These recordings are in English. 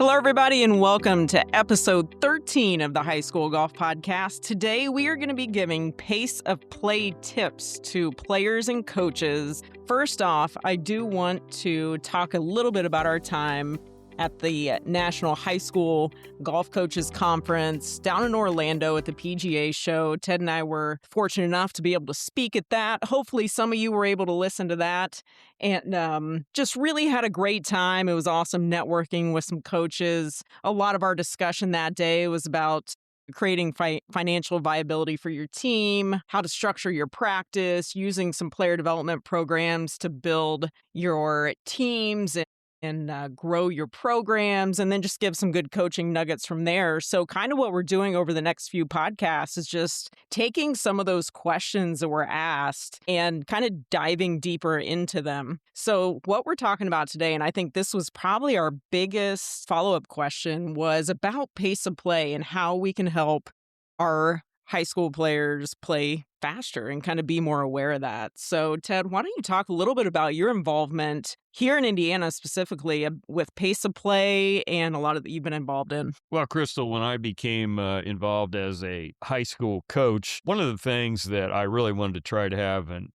Hello, everybody, and welcome to episode 13 of the High School Golf Podcast. Today, we are going to be giving pace of play tips to players and coaches. First off, I do want to talk a little bit about our time at the National High School Golf Coaches Conference down in Orlando at the PGA show. Ted and I were fortunate enough to be able to speak at that. Hopefully some of you were able to listen to that, and just really had a great time. It was awesome networking with some coaches. A lot of our discussion that day was about creating financial viability for your team, how to structure your practice, using some player development programs to build your teams and grow your programs, and then just give some good coaching nuggets from there. So kind of what we're doing over the next few podcasts is just taking some of those questions that were asked and kind of diving deeper into them. So what we're talking about today, and I think this was probably our biggest follow-up question, was about pace of play and how we can help our high school players play faster and kind of be more aware of that. So, Ted, why don't you talk a little bit about your involvement here in Indiana specifically with pace of play and a lot of that you've been involved in? Well, Crystal, when I became involved as a high school coach, one of the things that I really wanted to try to have an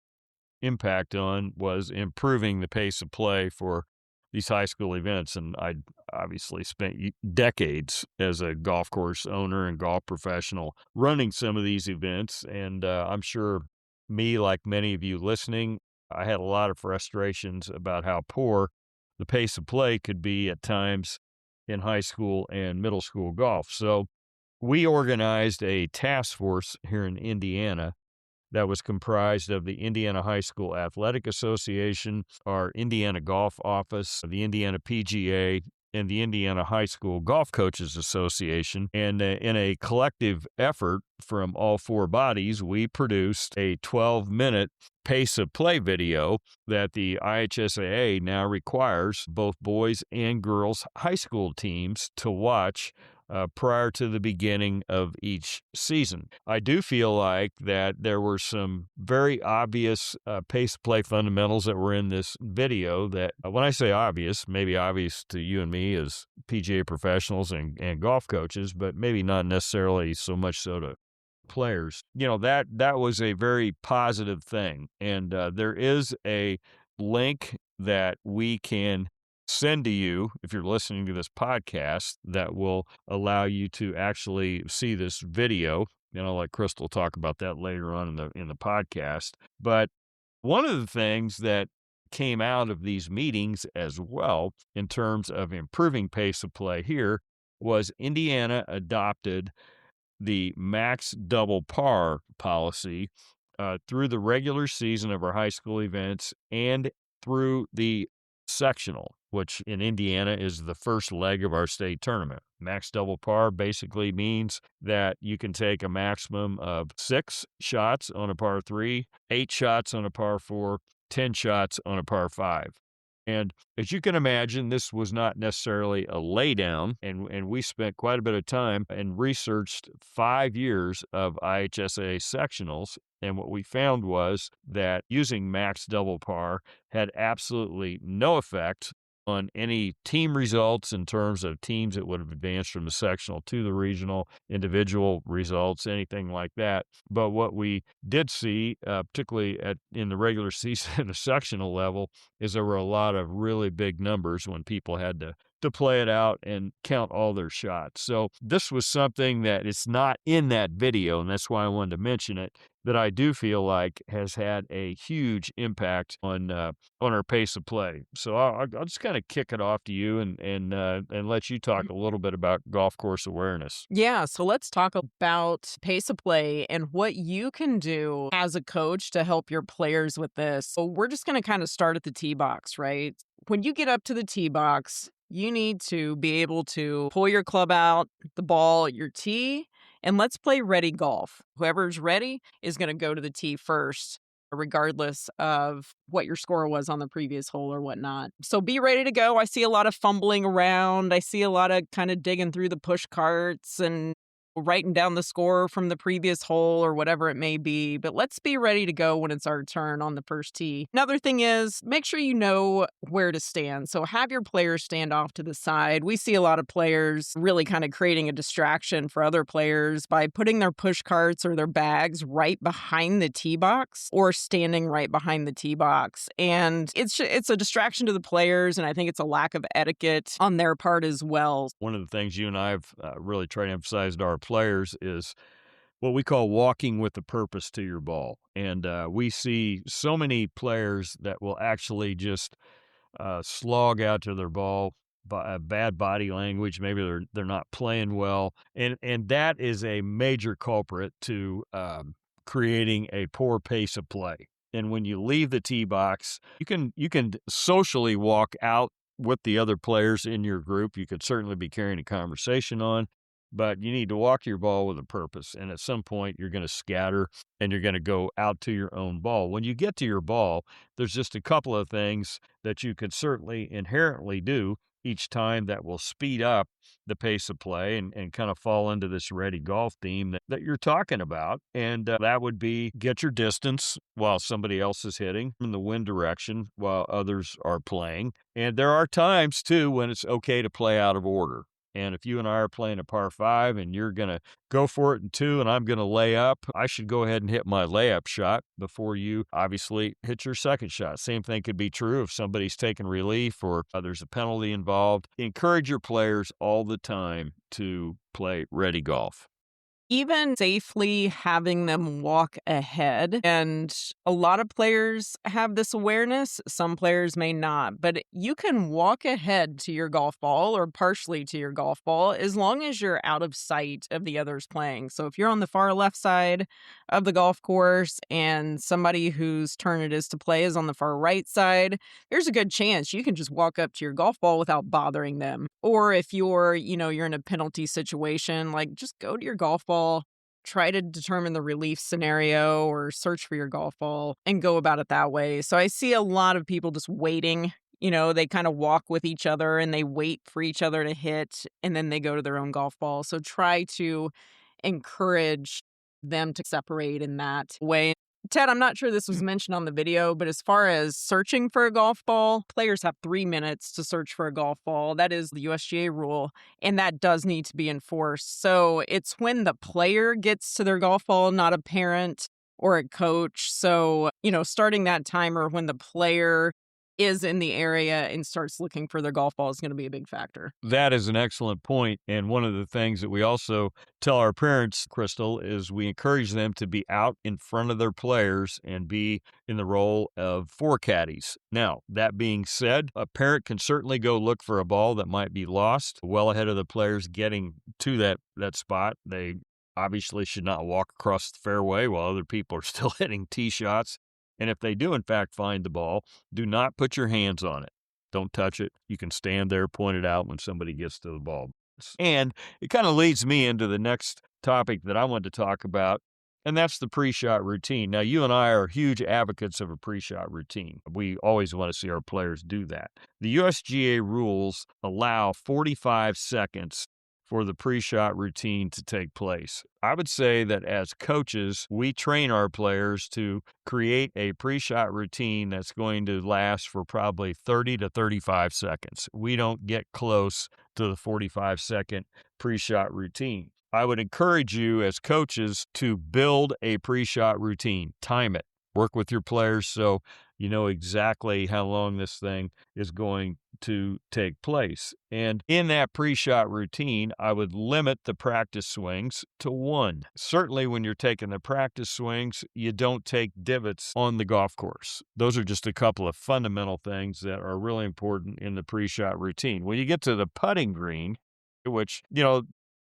impact on was improving the pace of play for these high school events. And I obviously spent decades as a golf course owner and golf professional running some of these events. And I'm sure me, like many of you listening, I had a lot of frustrations about how poor the pace of play could be at times in high school and middle school golf. So we organized a task force here in Indiana that was comprised of the Indiana High School Athletic Association, our Indiana Golf Office, the Indiana PGA, and the Indiana High School Golf Coaches Association. And in a collective effort from all four bodies, we produced a 12-minute pace of play video that the IHSAA now requires both boys and girls high school teams to watch prior to the beginning of each season. I do feel like that there were some very obvious pace of play fundamentals that were in this video that, when I say obvious, maybe obvious to you and me as PGA professionals and golf coaches, but maybe not necessarily so much so to players. You know, that was a very positive thing. And there is a link that we can send to you if you're listening to this podcast that will allow you to actually see this video. And I'll let Crystal talk about that later on in the podcast. But one of the things that came out of these meetings as well in terms of improving pace of play here was Indiana adopted the max double par policy through the regular season of our high school events and through the sectional, which in Indiana is the first leg of our state tournament. Max double par basically means that you can take a maximum of 6 shots on a par 3, 8 shots on a par 4, 10 shots on a par 5. And as you can imagine, this was not necessarily a laydown, and we spent quite a bit of time and researched 5 years of IHSA sectionals, and what we found was that using max double par had absolutely no effect on any team results in terms of teams that would have advanced from the sectional to the regional, individual results, anything like that. But what we did see, particularly in the regular season at the sectional level, is there were a lot of really big numbers when people had to play it out and count all their shots. So this was something that it's not in that video, and that's why I wanted to mention it, that I do feel like has had a huge impact on our pace of play. So I'll just kind of kick it off to you and let you talk a little bit about golf course awareness. Yeah, so let's talk about pace of play and what you can do as a coach to help your players with this. So we're just going to kind of start at the tee box, right? When you get up to the tee box, you need to be able to pull your club out, the ball at your tee, and let's play ready golf. Whoever's ready is going to go to the tee first, regardless of what your score was on the previous hole or whatnot. So be ready to go. I see a lot of fumbling around. I see a lot of kind of digging through the push carts and writing down the score from the previous hole or whatever it may be, but let's be ready to go when it's our turn on the first tee. Another thing is make sure you know where to stand. So have your players stand off to the side. We see a lot of players really kind of creating a distraction for other players by putting their push carts or their bags right behind the tee box or standing right behind the tee box. And it's a distraction to the players, and I think it's a lack of etiquette on their part as well. One of the things you and I have really tried to emphasize to our players is what we call walking with a purpose to your ball. And we see so many players that will actually just slog out to their ball, bad body language. Maybe they're not playing well, and that is a major culprit to creating a poor pace of play. And when you leave the tee box, you can socially walk out with the other players in your group. You could certainly be carrying a conversation on, but you need to walk your ball with a purpose. And at some point, you're going to scatter and you're going to go out to your own ball. When you get to your ball, there's just a couple of things that you could certainly inherently do each time that will speed up the pace of play and kind of fall into this ready golf theme that you're talking about. And that would be get your distance while somebody else is hitting in the wind direction while others are playing. And there are times, too, when it's okay to play out of order. And if you and I are playing a par 5 and you're going to go for it in 2 and I'm going to lay up, I should go ahead and hit my layup shot before you obviously hit your second shot. Same thing could be true if somebody's taking relief or there's a penalty involved. Encourage your players all the time to play ready golf. Even safely having them walk ahead. And a lot of players have this awareness, some players may not, but you can walk ahead to your golf ball or partially to your golf ball as long as you're out of sight of the others playing. So if you're on the far left side of the golf course and somebody whose turn it is to play is on the far right side, there's a good chance you can just walk up to your golf ball without bothering them. Or if you're in a penalty situation, like just go to your golf ball, try to determine the relief scenario or search for your golf ball and go about it that way. So I see a lot of people just waiting. They kind of walk with each other and they wait for each other to hit and then they go to their own golf ball. So try to encourage them to separate in that way. Ted, I'm not sure this was mentioned on the video, but as far as searching for a golf ball, players have 3 minutes to search for a golf ball. That is the USGA rule, and that does need to be enforced. So it's when the player gets to their golf ball, not a parent or a coach. So, starting that timer when the player is in the area and starts looking for their golf ball is going to be a big factor. That is an excellent point. And one of the things that we also tell our parents, Crystal, is we encourage them to be out in front of their players and be in the role of four caddies. Now, that being said, a parent can certainly go look for a ball that might be lost well ahead of the players getting to that spot. They obviously should not walk across the fairway while other people are still hitting tee shots. And if they do, in fact, find the ball, do not put your hands on it. Don't touch it. You can stand there, point it out when somebody gets to the ball. And it kind of leads me into the next topic that I wanted to talk about, and that's the pre-shot routine. Now, you and I are huge advocates of a pre-shot routine. We always want to see our players do that. The USGA rules allow 45 seconds for the pre-shot routine to take place. I would say that as coaches, we train our players to create a pre-shot routine that's going to last for probably 30 to 35 seconds. We don't get close to the 45-second pre-shot routine. I would encourage you as coaches to build a pre-shot routine. Time it. Work with your players so you know exactly how long this thing is going to take place. And in that pre-shot routine, I would limit the practice swings to one. Certainly when you're taking the practice swings, you don't take divots on the golf course. Those are just a couple of fundamental things that are really important in the pre-shot routine. When you get to the putting green, which,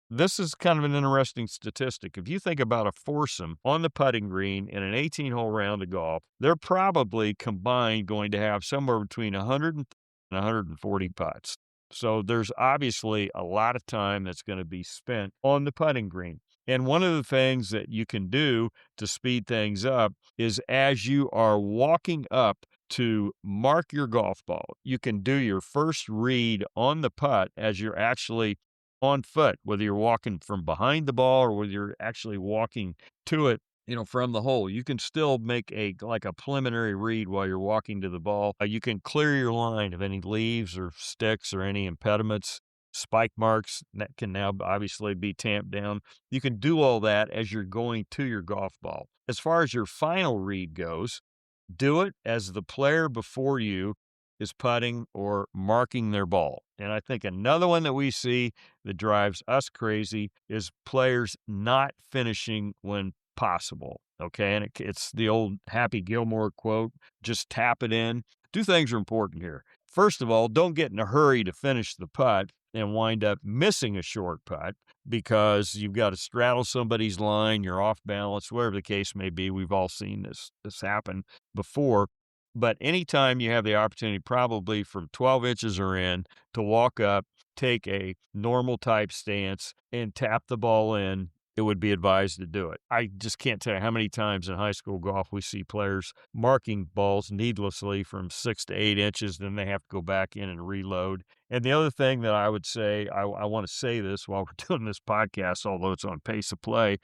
this is kind of an interesting statistic. If you think about a foursome on the putting green in an 18-hole round of golf, they're probably combined going to have somewhere between 100 and 140 putts. So there's obviously a lot of time that's going to be spent on the putting green. And one of the things that you can do to speed things up is as you are walking up to mark your golf ball, you can do your first read on the putt as you're actually on foot, whether you're walking from behind the ball or whether you're actually walking to it, from the hole. You can still make a preliminary read while you're walking to the ball. You can clear your line of any leaves or sticks or any impediments, spike marks that can now obviously be tamped down. You can do all that as you're going to your golf ball. As far as your final read goes, do it as the player before you is putting or marking their ball. And I think another one that we see that drives us crazy is players not finishing when possible. Okay. And it's the old Happy Gilmore quote, just tap it in. Two things are important here. First of all, don't get in a hurry to finish the putt and wind up missing a short putt because you've got to straddle somebody's line, you're off balance, whatever the case may be. We've all seen this happen before. But anytime you have the opportunity, probably from 12 inches or in, to walk up, take a normal type stance, and tap the ball in, it would be advised to do it. I just can't tell you how many times in high school golf we see players marking balls needlessly from 6 to 8 inches, then they have to go back in and reload. And the other thing that I would say, I want to say this while we're doing this podcast, although it's on pace of play,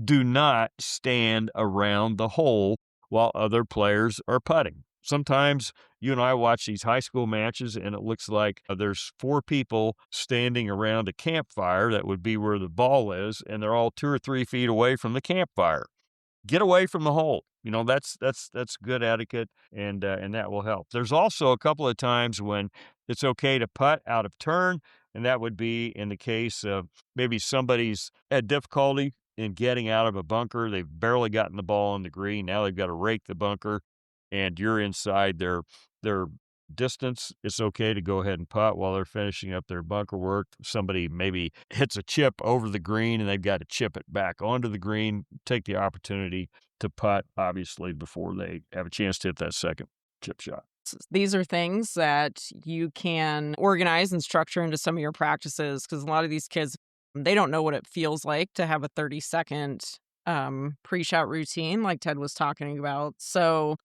do not stand around the hole while other players are putting. Sometimes you and I watch these high school matches and it looks like there's 4 people standing around a campfire that would be where the ball is, and they're all 2 or 3 feet away from the campfire. Get away from the hole. That's good etiquette, and that will help. There's also a couple of times when it's okay to putt out of turn, and that would be in the case of maybe somebody's had difficulty in getting out of a bunker. They've barely gotten the ball on the green. Now they've got to rake the bunker, and you're inside their distance. It's okay to go ahead and putt while they're finishing up their bunker work. Somebody maybe hits a chip over the green and they've got to chip it back onto the green. Take the opportunity to putt, obviously, before they have a chance to hit that second chip shot. These are things that you can organize and structure into some of your practices because a lot of these kids, they don't know what it feels like to have a 30-second pre-shot routine like Ted was talking about. So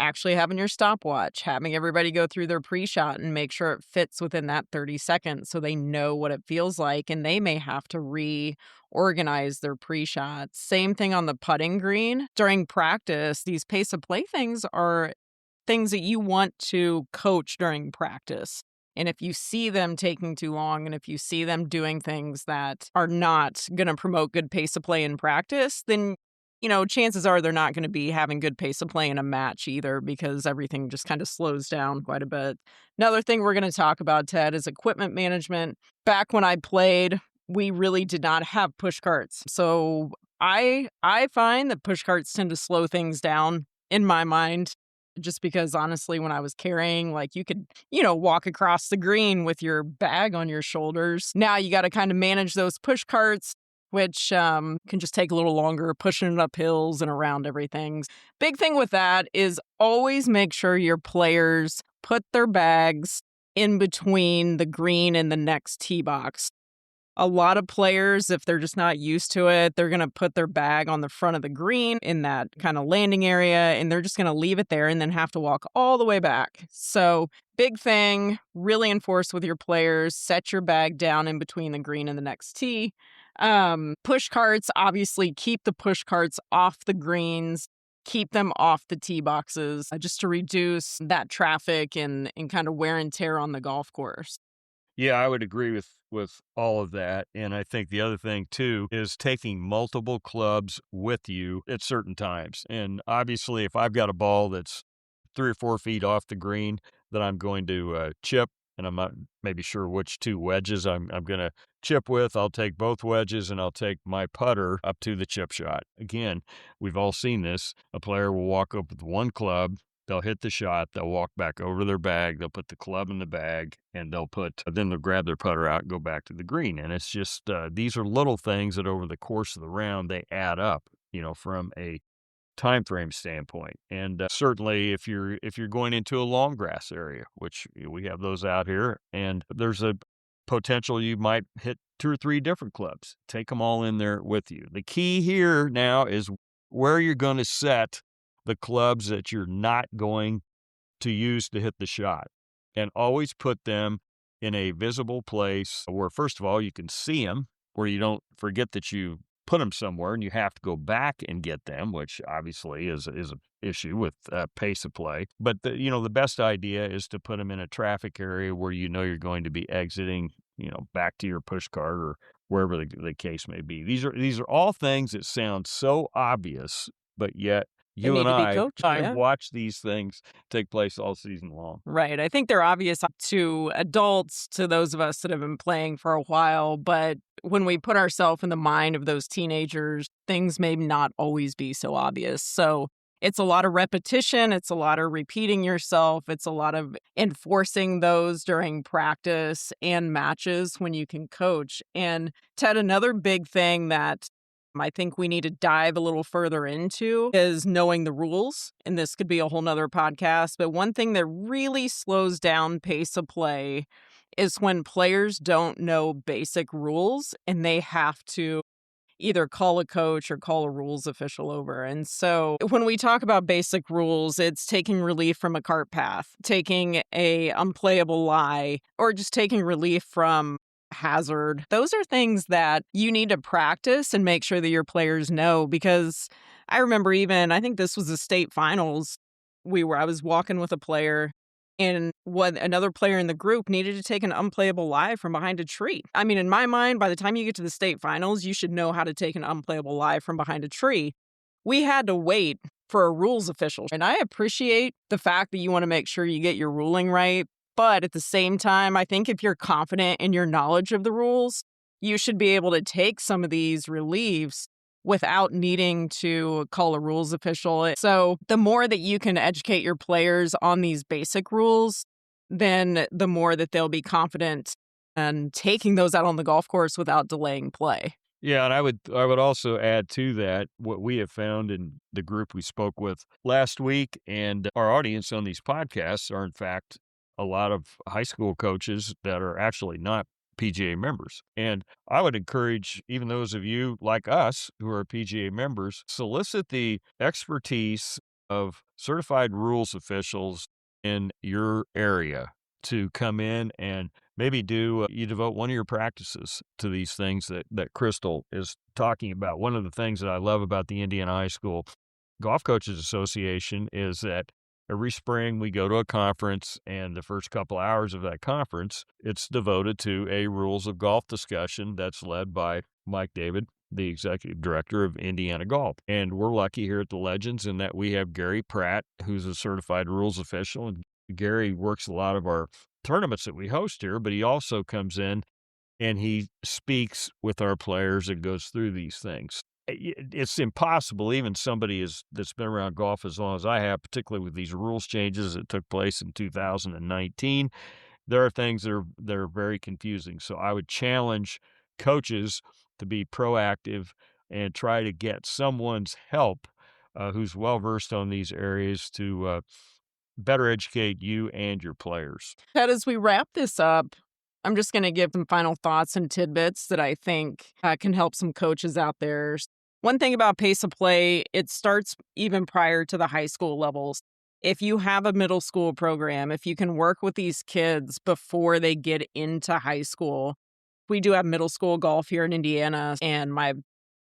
actually having your stopwatch, having everybody go through their pre-shot and make sure it fits within that 30 seconds so they know what it feels like, and they may have to reorganize their pre-shots. Same thing on the putting green. During practice, these pace of play things are things that you want to coach during practice. And if you see them taking too long and if you see them doing things that are not going to promote good pace of play in practice, then chances are they're not going to be having good pace of play in a match either because everything just kind of slows down quite a bit. Another thing we're going to talk about, Ted, is equipment management. Back when I played, we really did not have push carts. So I find that push carts tend to slow things down in my mind. Just because honestly, when I was carrying, like you could, walk across the green with your bag on your shoulders. Now you got to kind of manage those push carts, which can just take a little longer, pushing it up hills and around everything. Big thing with that is always make sure your players put their bags in between the green and the next tee box. A lot of players, if they're just not used to it, they're going to put their bag on the front of the green in that kind of landing area, and they're just going to leave it there and then have to walk all the way back. So big thing, really enforce with your players, set your bag down in between the green and the next tee. Push carts, obviously keep the push carts off the greens, keep them off the tee boxes, just to reduce that traffic and kind of wear and tear on the golf course. Yeah, I would agree with all of that. And I think the other thing too is taking multiple clubs with you at certain times. And obviously, if I've got a ball that's 3 or 4 feet off the green that I'm going to chip, and I'm not maybe sure which 2 wedges I'm going to chip with, I'll take both wedges and I'll take my putter up to the chip shot. Again, we've all seen this. A player will walk up with one club. They'll hit the shot. They'll walk back over to their bag. They'll put the club in the bag, and then they'll grab their putter out and go back to the green. And it's just these are little things that over the course of the round they add up, from a time frame standpoint. And certainly, if you're going into a long grass area, which we have those out here, and there's a potential you might hit 2 or 3 different clubs. Take them all in there with you. The key here now is where you're going to set the clubs that you're not going to use to hit the shot, and always put them in a visible place where, first of all, you can see them, where you don't forget that you put them somewhere and you have to go back and get them, which obviously is a issue with pace of play. But the best idea is to put them in a traffic area where you're going to be exiting, back to your push cart or wherever the case may be. These are all things that sound so obvious, but yet They you need and to be I coached, I've yeah. watched these things take place all season long. Right. I think they're obvious to adults, to those of us that have been playing for a while, but when we put ourselves in the mind of those teenagers, things may not always be so obvious. So it's a lot of repetition, it's a lot of repeating yourself, it's a lot of enforcing those during practice and matches when you can coach. And Ted, another big thing that I think we need to dive a little further into is knowing the rules. And this could be a whole nother podcast. But one thing that really slows down pace of play is when players don't know basic rules and they have to either call a coach or call a rules official over. And so when we talk about basic rules, it's taking relief from a cart path, taking a unplayable lie, or just taking relief from hazard. Those are things that you need to practice and make sure that your players know, because I remember, even I think this was the state finals, I was walking with a player and what another player in the group needed to take an unplayable lie from behind a tree. I mean, in my mind, by the time you get to the state finals, you should know how to take an unplayable lie from behind a tree. We had to wait for a rules official. And I appreciate the fact that you want to make sure you get your ruling right. But at the same time, I think if you're confident in your knowledge of the rules, you should be able to take some of these reliefs without needing to call a rules official. So the more that you can educate your players on these basic rules, then the more that they'll be confident and taking those out on the golf course without delaying play. Yeah, and I would also add to that what we have found in the group we spoke with last week, and our audience on these podcasts are in fact a lot of high school coaches that are actually not PGA members. And I would encourage even those of you like us who are PGA members, solicit the expertise of certified rules officials in your area to come in and maybe you devote one of your practices to these things that Crystal is talking about. One of the things that I love about the Indiana High School Golf Coaches Association is that every spring we go to a conference, and the first couple hours of that conference, it's devoted to a rules of golf discussion that's led by Mike David, the executive director of Indiana Golf. And we're lucky here at the Legends in that we have Gary Pratt, who's a certified rules official. And Gary works a lot of our tournaments that we host here, but he also comes in and he speaks with our players and goes through these things. It's impossible, even that's been around golf as long as I have, particularly with these rules changes that took place in 2019. There are things that are very confusing. So I would challenge coaches to be proactive and try to get someone's help who's well versed on these areas to better educate you and your players. Ted, as we wrap this up, I'm just going to give some final thoughts and tidbits that I think can help some coaches out there. One thing about pace of play, it starts even prior to the high school levels. If you have a middle school program, if you can work with these kids before they get into high school, we do have middle school golf here in Indiana, and my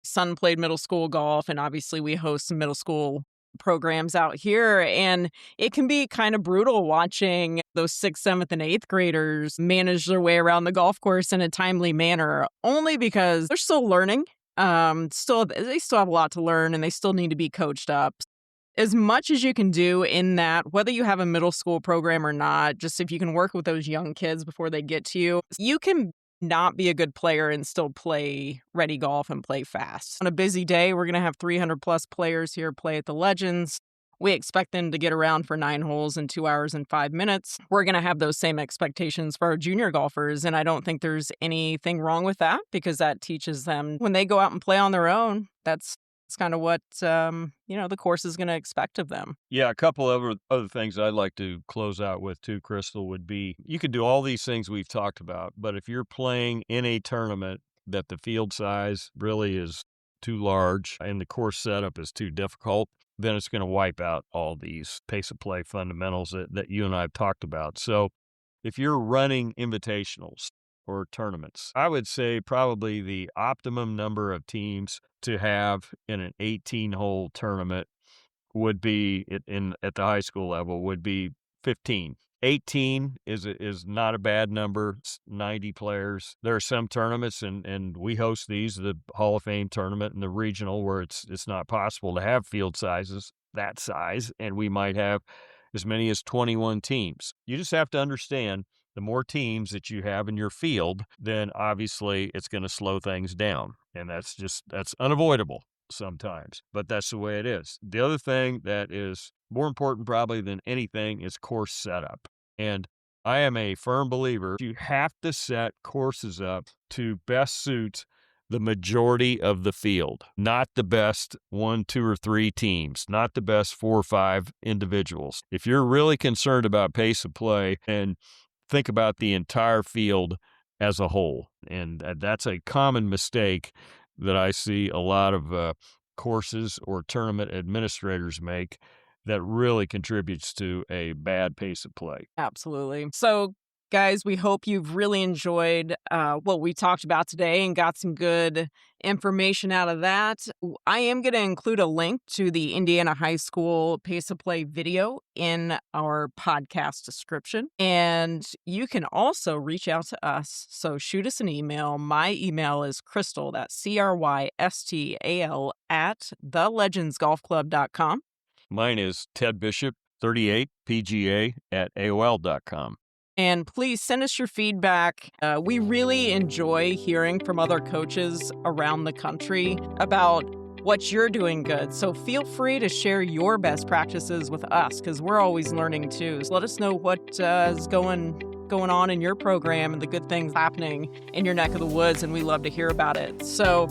son played middle school golf, and obviously we host some middle school programs out here, and it can be kind of brutal watching those 6th, 7th, and 8th graders manage their way around the golf course in a timely manner, only because they're still learning. They still have a lot to learn, and they still need to be coached up. As much as you can do in that, whether you have a middle school program or not, just if you can work with those young kids before they get to you, you can not be a good player and still play ready golf and play fast. On a busy day, we're going to have 300 plus players here play at the Legends. We expect them to get around for 9 holes in 2 hours and 5 minutes. We're going to have those same expectations for our junior golfers, and I don't think there's anything wrong with that, because that teaches them when they go out and play on their own, that's kind of what the course is going to expect of them. Yeah, a couple of other things I'd like to close out with too, Crystal, would be you can do all these things we've talked about, but if you're playing in a tournament that the field size really is too large and the course setup is too difficult, then it's going to wipe out all these pace of play fundamentals that you and I have talked about. So if you're running invitationals or tournaments, I would say probably the optimum number of teams to have in an 18-hole tournament would be at the high school level would be 15. 18 is not a bad number. It's 90 players. There are some tournaments, and we host these, the Hall of Fame tournament and the regional, where it's not possible to have field sizes that size, and we might have as many as 21 teams. You just have to understand the more teams that you have in your field, then obviously it's going to slow things down. And that's unavoidable sometimes, but that's the way it is. The other thing that is more important probably than anything is course setup. And I am a firm believer you have to set courses up to best suit the majority of the field, not the best 1, 2, or 3 teams, not the best 4 or 5 individuals. If you're really concerned about pace of play, and think about the entire field as a whole. And that's a common mistake that I see a lot of courses or tournament administrators make that really contributes to a bad pace of play. Absolutely. So, guys, we hope you've really enjoyed what we talked about today and got some good information out of that. I am going to include a link to the Indiana High School Pace of Play video in our podcast description. And you can also reach out to us. So shoot us an email. My email is Crystal, that's CRYSTAL at thelegendsgolfclub.com. Mine is Ted Bishop, 38 PGA at AOL.com. And please send us your feedback. We really enjoy hearing from other coaches around the country about what you're doing good. So feel free to share your best practices with us, because we're always learning too. So let us know what is going on in your program and the good things happening in your neck of the woods, and we love to hear about it. So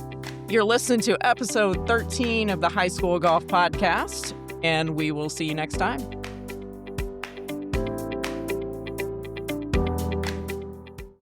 you're listening to episode 13 of the High School Golf Podcast, and we will see you next time.